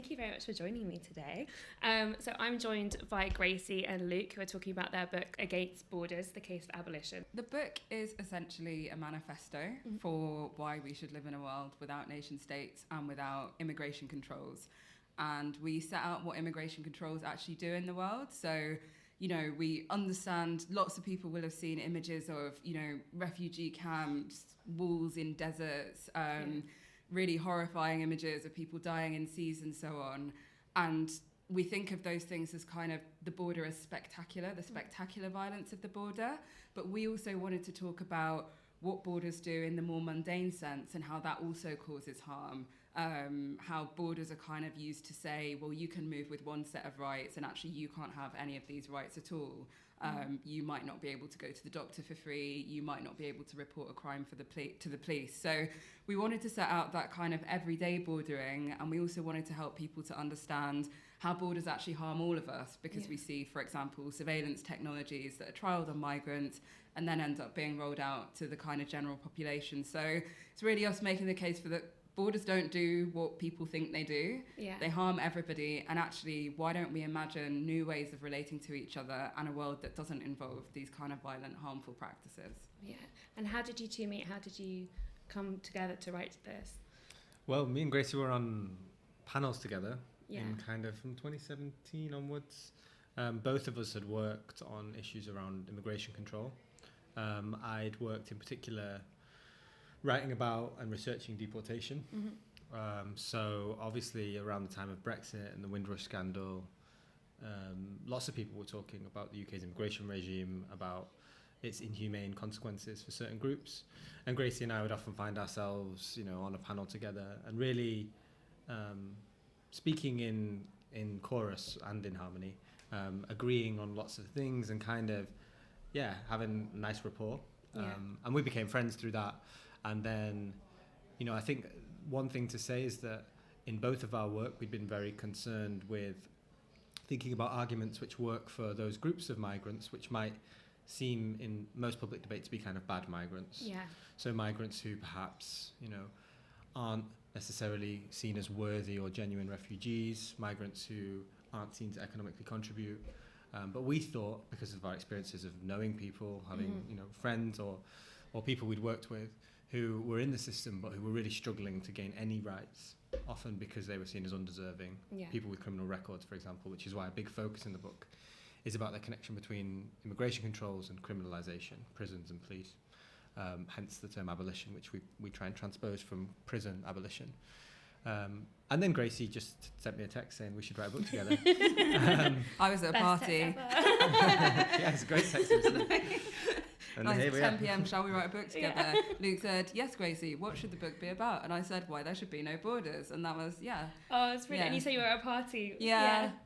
Thank you very much for joining me today. So I'm joined by Gracie and Luke, who are talking about their book, Against Borders, The Case for Abolition. The book is essentially a manifesto for why we should live in a world without nation states and without immigration controls. And we set out what immigration controls actually do in the world. So, you know, we understand lots of people will have seen images of, you know, refugee camps, walls in deserts, really horrifying images of people dying in seas and so on. And we think of those things as kind of the border as spectacular, the spectacular violence of the border. But we also wanted to talk about what borders do in the more mundane sense and how that also causes harm. How borders are kind of used to say, well, you can move with one set of rights and actually you can't have any of these rights at all. You might not be able to go to the doctor for free. You might not be able to report a crime for to the police. So we wanted to set out that kind of everyday bordering, and we also wanted to help people to understand how borders actually harm all of us, because we see, for example, surveillance technologies that are trialled on migrants and then end up being rolled out to the kind of general population. So it's really us making the case for that borders don't do what people think they do. They harm everybody, and actually, why don't we imagine new ways of relating to each other and a world that doesn't involve these kind of violent, harmful practices? Yeah. And how did you two meet? How did you come together to write this? Well, me and Gracie were on panels together in kind of from 2017 onwards. Both of us had worked on issues around immigration control. I'd worked in particular writing about and researching deportation. So obviously around the time of Brexit and the Windrush scandal, lots of people were talking about the UK's immigration regime, about its inhumane consequences for certain groups. And Gracie and I would often find ourselves, you know, on a panel together and really speaking in chorus and in harmony, agreeing on lots of things and kind of, having a nice rapport. And we became friends through that. And then, you know, I think one thing to say is that in both of our work, we've been very concerned with thinking about arguments which work for those groups of migrants, which might seem in most public debate to be kind of bad migrants. So migrants who perhaps, you know, aren't necessarily seen as worthy or genuine refugees, migrants who aren't seen to economically contribute. But we thought, because of our experiences of knowing people, having, you know, friends or people we'd worked with, who were in the system but who were really struggling to gain any rights, often because they were seen as undeserving. People with criminal records, for example, which is why a big focus in the book is about the connection between immigration controls and criminalisation, prisons and police, hence the term abolition, which we try and transpose from prison abolition. And then Gracie just sent me a text saying we should write a book together. I was at a party. It's a great text. And nice, 10 p.m, shall we write a book together? Luke said, yes, Gracie, what should the book be about? And I said, why, there should be no borders. And that was, Oh, it's brilliant. And you said you were at a party.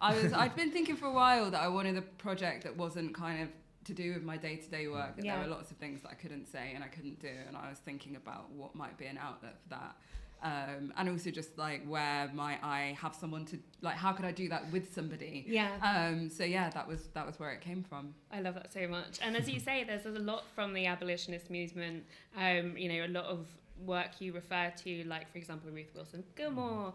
I'd been thinking for a while that I wanted a project that wasn't kind of to do with my day-to-day work. That there were lots of things that I couldn't say and I couldn't do. And I was thinking about what might be an outlet for that. And also just like, where might I have someone to, like, how could I do that with somebody? That was where it came from. I love that so much. And as you say, there's a lot from the abolitionist movement, you know, a lot of work you refer to, like, for example, Ruth Wilson Gilmore,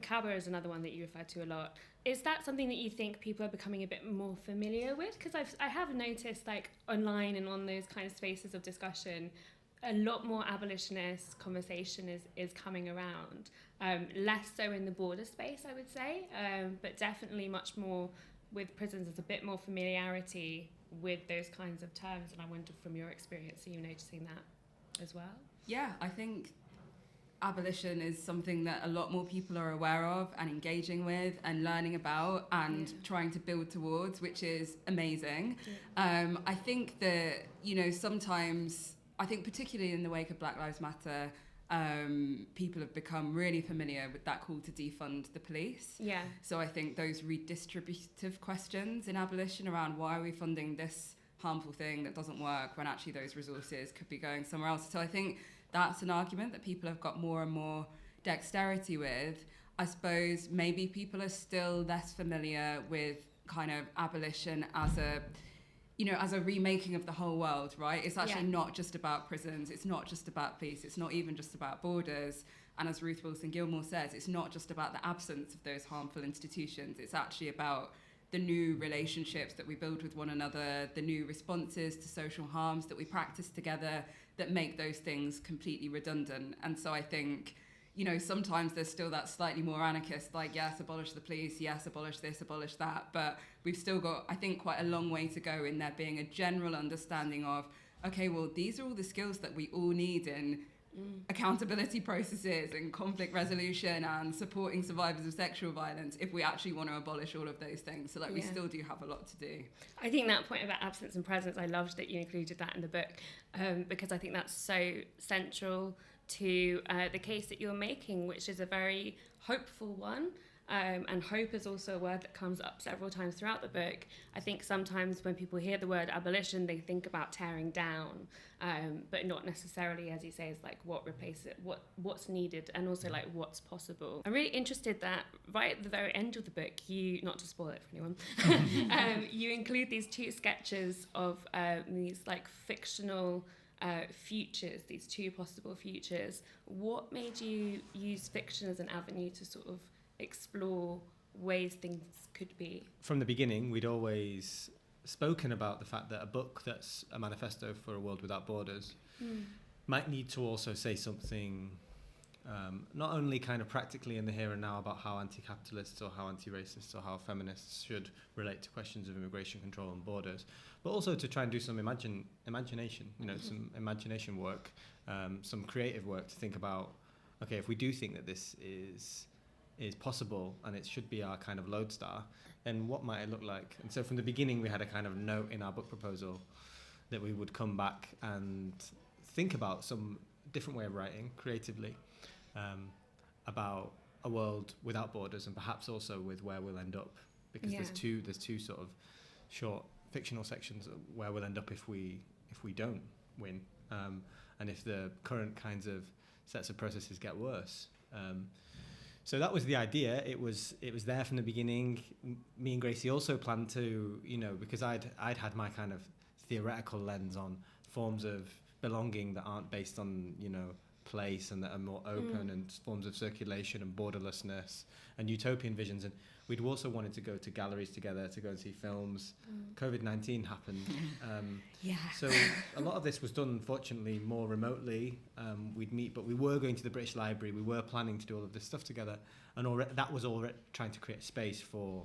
Cabot is another one that you refer to a lot. Is that something that you think people are becoming a bit more familiar with? Because I have noticed, like, online and on those kind of spaces of discussion, a lot more abolitionist conversation is coming around, less so in the border space, I would say, but definitely much more with prisons. There's a bit more familiarity with those kinds of terms, and I wonder, from your experience, are you noticing that as well? Yeah, I think abolition is something that a lot more people are aware of and engaging with and learning about and trying to build towards, which is amazing. I think that, you know, sometimes, I think particularly in the wake of Black Lives Matter, people have become really familiar with that call to defund the police. So I think those redistributive questions in abolition around why are we funding this harmful thing that doesn't work when actually those resources could be going somewhere else. So I think that's an argument that people have got more and more dexterity with. I suppose maybe people are still less familiar with kind of abolition as a, you know, as a remaking of the whole world, right? It's actually not just about prisons. It's not just about police. It's not even just about borders. And as Ruth Wilson Gilmore says, it's not just about the absence of those harmful institutions. It's actually about the new relationships that we build with one another, the new responses to social harms that we practice together that make those things completely redundant. And so I think, you know, sometimes there's still that slightly more anarchist, like, yes, abolish the police, yes, abolish this, abolish that. But we've still got, I think, quite a long way to go in there being a general understanding of, okay, well, these are all the skills that we all need in accountability processes and conflict resolution and supporting survivors of sexual violence if we actually want to abolish all of those things. So, like, we still do have a lot to do. I think that point about absence and presence, I loved that you included that in the book, because I think that's so central to the case that you're making, which is a very hopeful one. And hope is also a word that comes up several times throughout the book. I think sometimes when people hear the word abolition, they think about tearing down, but not necessarily, as you say, is like what replaces it, what's needed, and also like what's possible. I'm really interested that right at the very end of the book, you, not to spoil it for anyone, you include these two sketches of these like fictional futures, these two possible futures. What made you use fiction as an avenue to sort of explore ways things could be? From the beginning, we'd always spoken about the fact that a book that's a manifesto for a world without borders might need to also say something not only kind of practically in the here and now about how anti-capitalists or how anti-racists or how feminists should relate to questions of immigration control and borders, but also to try and do some imagination, you know, some imagination work, some creative work to think about, okay, if we do think that this is possible and it should be our kind of lodestar, then what might it look like? And so from the beginning we had a kind of note in our book proposal that we would come back and think about some different way of writing creatively about a world without borders, and perhaps also with where we'll end up, because there's two sort of short fictional sections where we'll end up if we don't win, and if the current kinds of sets of processes get worse. So that was the idea. It was there from the beginning. Me and Gracie also planned to, you know, because I'd had my kind of theoretical lens on forms of belonging that aren't based on, you know, place, and that are more open, and forms of circulation and borderlessness and utopian visions. And we'd also wanted to go to galleries together to go and see films. COVID-19 happened. So a lot of this was done, unfortunately, more remotely. We'd meet, but we were going to the British Library. We were planning to do all of this stuff together. And that was already trying to create space for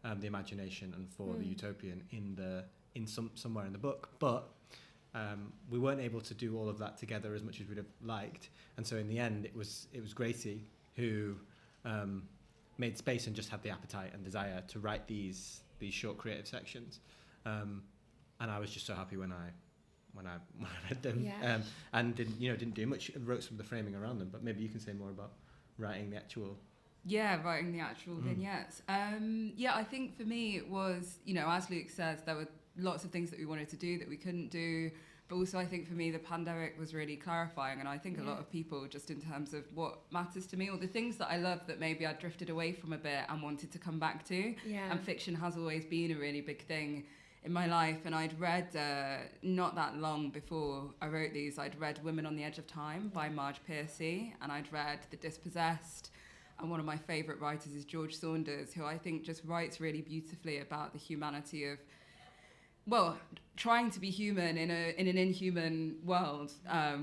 the imagination and for the utopian somewhere in the book. But we weren't able to do all of that together as much as we'd have liked. And so in the end, it was Gracie who made space and just had the appetite and desire to write these short creative sections, and I was just so happy when I read them, and didn't do much. Wrote some of the framing around them, but maybe you can say more about writing the actual. Writing the actual vignettes. I think for me it was, you know, as Luke says, there were lots of things that we wanted to do that we couldn't do. But also I think for me the pandemic was really clarifying, and I think a lot of people, just in terms of what matters to me or the things that I love that maybe I drifted away from a bit and wanted to come back to. And fiction has always been a really big thing in my life. And I'd read, not that long before I wrote these, I'd read Women on the Edge of Time by Marge Piercy, and I'd read The Dispossessed. And one of my favourite writers is George Saunders, who I think just writes really beautifully about the humanity of, well, trying to be human in an inhuman world,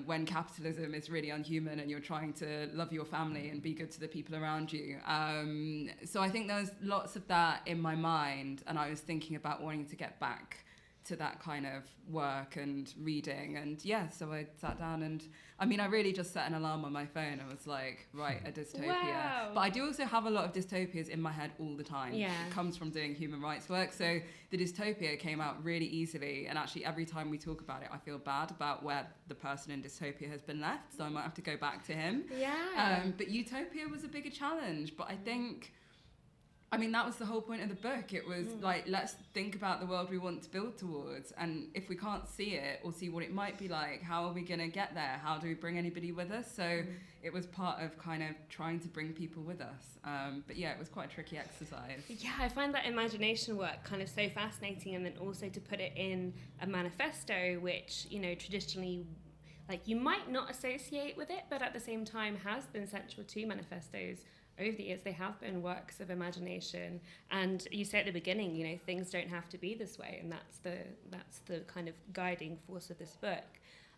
when capitalism is really unhuman and you're trying to love your family and be good to the people around you. So I think there was lots of that in my mind, and I was thinking about wanting to get back to that kind of work and reading. And so I sat down, and I mean, I really just set an alarm on my phone. I was like, write a dystopia. Wow. But I do also have a lot of dystopias in my head all the time. It comes from doing human rights work. So the dystopia came out really easily, and actually every time we talk about it, I feel bad about where the person in dystopia has been left, so I might have to go back to him. But utopia was a bigger challenge. But I think, I mean, that was the whole point of the book. It was like, let's think about the world we want to build towards. And if we can't see it or see what it might be like, how are we going to get there? How do we bring anybody with us? So it was part of kind of trying to bring people with us. But it was quite a tricky exercise. I find that imagination work kind of so fascinating, and then also to put it in a manifesto, which, you know, traditionally like you might not associate with it, but at the same time has been central to manifestos over the years. They have been works of imagination, and you say at the beginning, you know, things don't have to be this way, and that's the kind of guiding force of this book.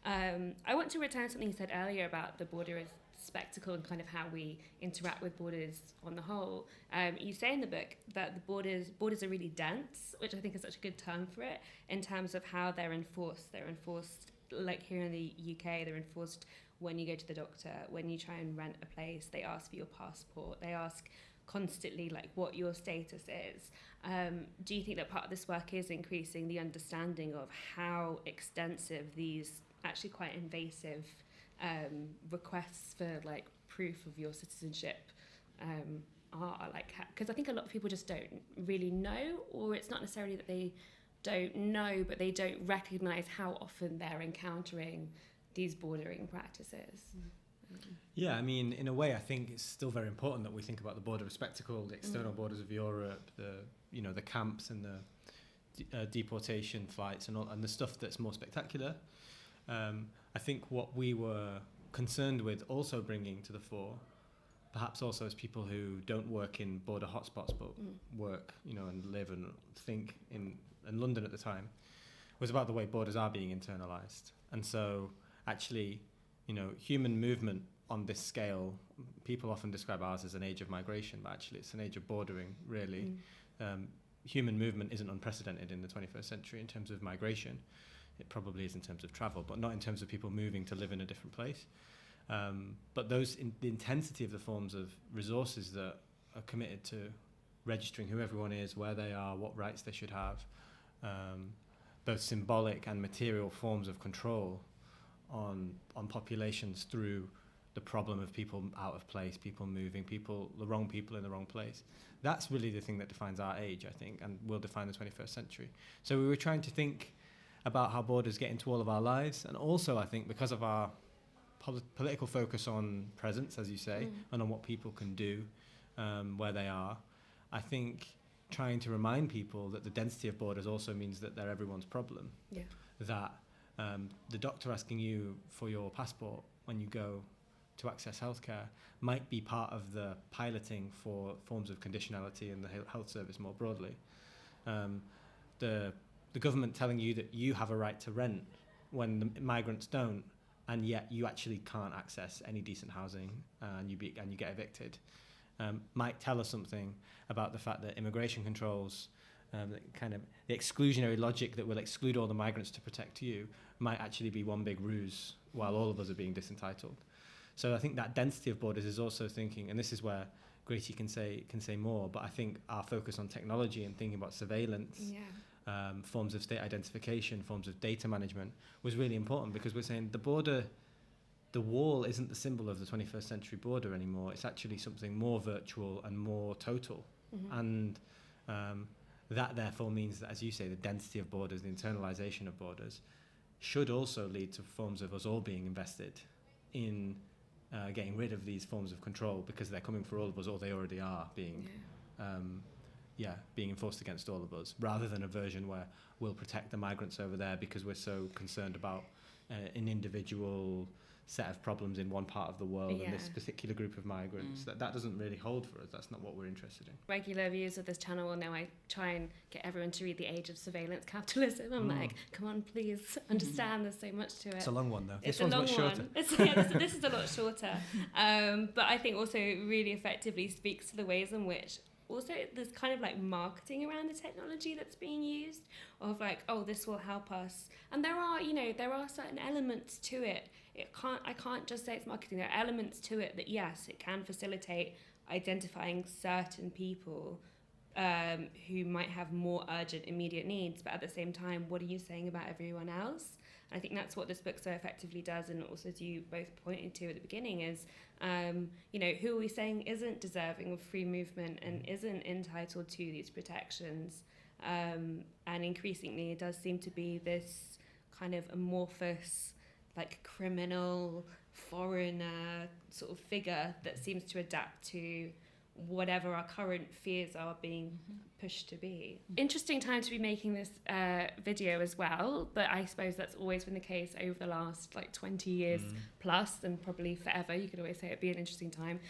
I want to return to something you said earlier about the border as spectacle and kind of how we interact with borders on the whole. You say in the book that the borders are really dense, which I think is such a good term for it, in terms of how they're enforced. They're enforced, like here in the UK, they're enforced when you go to the doctor, when you try and rent a place, they ask for your passport, they ask constantly like what your status is. Do you think that part of this work is increasing the understanding of how extensive these actually quite invasive requests for like proof of your citizenship are, like, because I think a lot of people just don't really know, or it's not necessarily that they don't know, but they don't recognize how often they're encountering these bordering practices. Yeah, I mean, in a way, I think it's still very important that we think about the border of spectacle, the external borders of Europe, the camps and the deportation flights and the stuff that's more spectacular. I think what we were concerned with also bringing to the fore, perhaps also as people who don't work in border hotspots but work, and live and think in London at the time, was about the way borders are being internalized. And so actually, human movement on this scale, people often describe ours as an age of migration, but actually it's an age of bordering, really. Human movement isn't unprecedented in the 21st century in terms of migration. It probably is in terms of travel, but not in terms of people moving to live in a different place. But the intensity of the forms of resources that are committed to registering who everyone is, where they are, what rights they should have, both symbolic and material forms of control on populations through the problem of people out of place, people moving, the wrong people in the wrong place. That's really the thing that defines our age, I think, and will define the 21st century. So we were trying to think about how borders get into all of our lives, and also, I think, because of our political focus on presence, as you say, and on what people can do where they are, I think trying to remind people that the density of borders also means that they're everyone's problem. Yeah. That the doctor asking you for your passport when you go to access healthcare might be part of the piloting for forms of conditionality in the health service more broadly. The government telling you that you have a right to rent when the migrants don't, and yet you actually can't access any decent housing and you get evicted, might tell us something about the fact that immigration controls, the exclusionary logic that will exclude all the migrants to protect you, might actually be one big ruse while all of us are being disentitled. So I think that density of borders is also thinking, and this is where Gracie can say more, but I think our focus on technology and thinking about surveillance, forms of state identification, forms of data management was really important, because we're saying the wall isn't the symbol of the 21st century border anymore. It's actually something more virtual and more total. And that therefore means that, as you say, the density of borders, the internalization of borders, should also lead to forms of us all being invested in getting rid of these forms of control, because they're coming for all of us, or they already are being being enforced against all of us, rather than a version where we'll protect the migrants over there because we're so concerned about an individual set of problems in one part of the world and this particular group of migrants. That doesn't really hold for us. That's not what we're interested in. Regular viewers of this channel will know I try and get everyone to read The Age of Surveillance Capitalism. I'm like, come on, please understand, there's so much to it. It's a long one, though. It's this one's much shorter. This is a lot shorter. But I think also really effectively speaks to the ways in which also there's kind of like marketing around the technology that's being used, of like, oh, this will help us. And there are certain elements to it. I can't just say it's marketing. There are elements to it that, yes, it can facilitate identifying certain people who might have more urgent, immediate needs. But at the same time, what are you saying about everyone else? I think that's what this book so effectively does, and also, as you both pointed to at the beginning, is who are we saying isn't deserving of free movement and isn't entitled to these protections? And increasingly, it does seem to be this kind of amorphous, like criminal, foreigner sort of figure that seems to adapt to whatever our current fears are being pushed to be. Interesting time to be making this video as well, but I suppose that's always been the case over the last like 20 years plus, and probably forever. You could always say it'd be an interesting time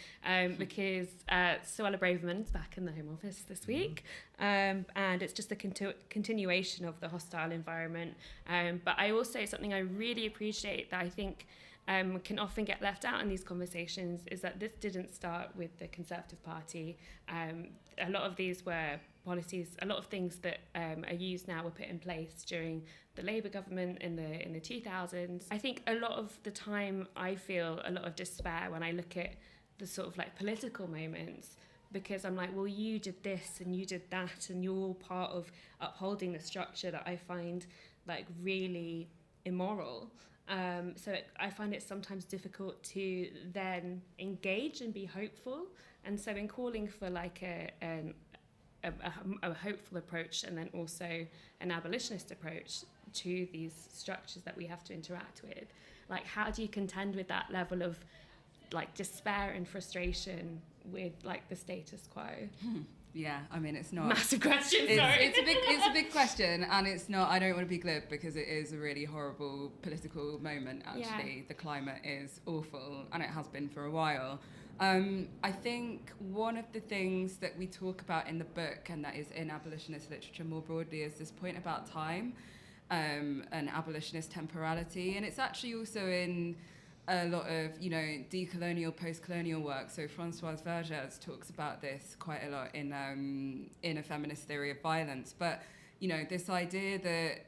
because Suella Braverman's back in the Home Office this week, and it's just a continuation of the hostile environment. But I also, something I really appreciate that I think can often get left out in these conversations is that this didn't start with the Conservative Party. A lot of these were policies, a lot of things that are used now were put in place during the Labour government in the 2000s. I think a lot of the time I feel a lot of despair when I look at the sort of like political moments, because I'm like, well, you did this and you did that, and you're all part of upholding the structure that I find like really immoral. I find it sometimes difficult to then engage and be hopeful. And so in calling for like a hopeful approach, and then also an abolitionist approach to these structures that we have to interact with, like how do you contend with that level of like despair and frustration with like the status quo? Yeah, I mean, it's not... Massive question, sorry. It's a big question, and it's not... I don't want to be glib, because it is a really horrible political moment, actually. Yeah. The climate is awful, and it has been for a while. I think one of the things that we talk about in the book, and that is in abolitionist literature more broadly, is this point about time, and abolitionist temporality. And it's actually also in a lot of, you know, decolonial, post-colonial work. So Françoise Vergès talks about this quite a lot in A Feminist Theory of Violence. But, you know, this idea that,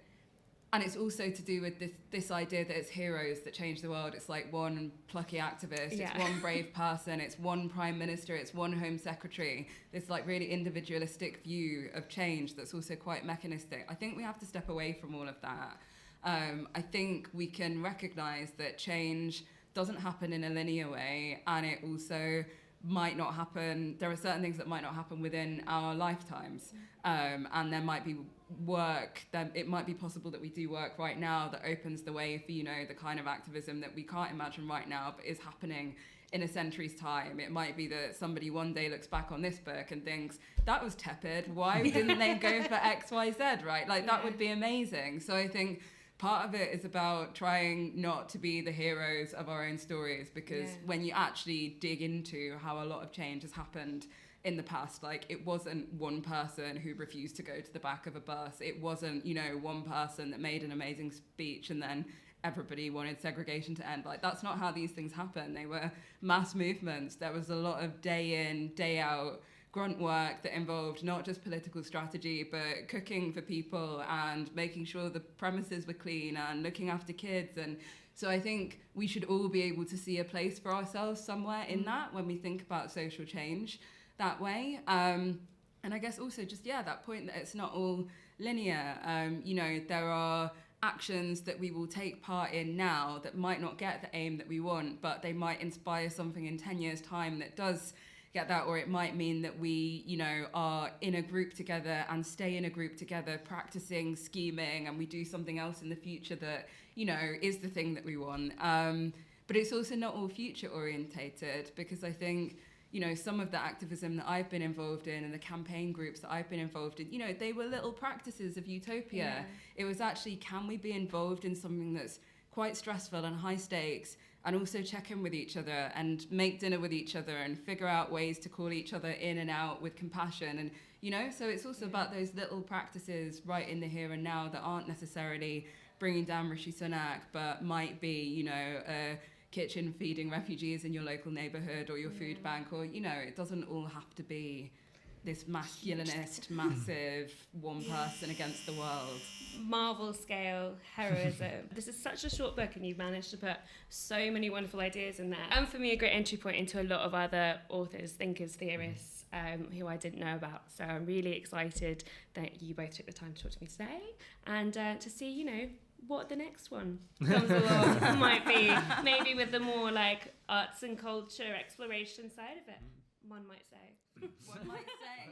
and it's also to do with this idea that it's heroes that change the world. It's like one plucky activist, it's one brave person, it's one prime minister, it's one home secretary. This like really individualistic view of change that's also quite mechanistic. I think we have to step away from all of that. I think we can recognise that change doesn't happen in a linear way, and it also might not happen. There are certain things that might not happen within our lifetimes, and there might be work that it might be possible that we do work right now that opens the way for, you know, the kind of activism that we can't imagine right now but is happening in a century's time. It might be that somebody one day looks back on this book and thinks, that was tepid, why didn't they go for XYZ, right? Like that would be amazing. So I think part of it is about trying not to be the heroes of our own stories, because when you actually dig into how a lot of change has happened in the past, like it wasn't one person who refused to go to the back of a bus. It wasn't, you know, one person that made an amazing speech and then everybody wanted segregation to end. Like that's not how these things happen. They were mass movements. There was a lot of day in, day out grunt work that involved not just political strategy, but cooking for people and making sure the premises were clean and looking after kids. And so I think we should all be able to see a place for ourselves somewhere in that when we think about social change that way. And I guess also just, that point that it's not all linear. You know, there are actions that we will take part in now that might not get the aim that we want, but they might inspire something in 10 years' time that does get that, or it might mean that we, you know, are in a group together and stay in a group together practicing scheming, and we do something else in the future that, you know, is the thing that we want. But it's also not all future orientated, because I think, you know, some of the activism that I've been involved in and the campaign groups that I've been involved in, you know, they were little practices of utopia. It was actually, can we be involved in something that's quite stressful and high stakes, and also check in with each other and make dinner with each other and figure out ways to call each other in and out with compassion. And, you know, so it's also about those little practices right in the here and now that aren't necessarily bringing down Rishi Sunak, but might be, you know, a kitchen feeding refugees in your local neighbourhood or your food bank, or, you know, it doesn't all have to be this masculinist, massive one person against the world. Marvel scale heroism. This is such a short book, and you've managed to put so many wonderful ideas in there. And for me, a great entry point into a lot of other authors, thinkers, theorists, who I didn't know about. So I'm really excited that you both took the time to talk to me today, and to see, you know, what the next one comes along might be. Maybe with the more like arts and culture exploration side of it, one might say. One might say.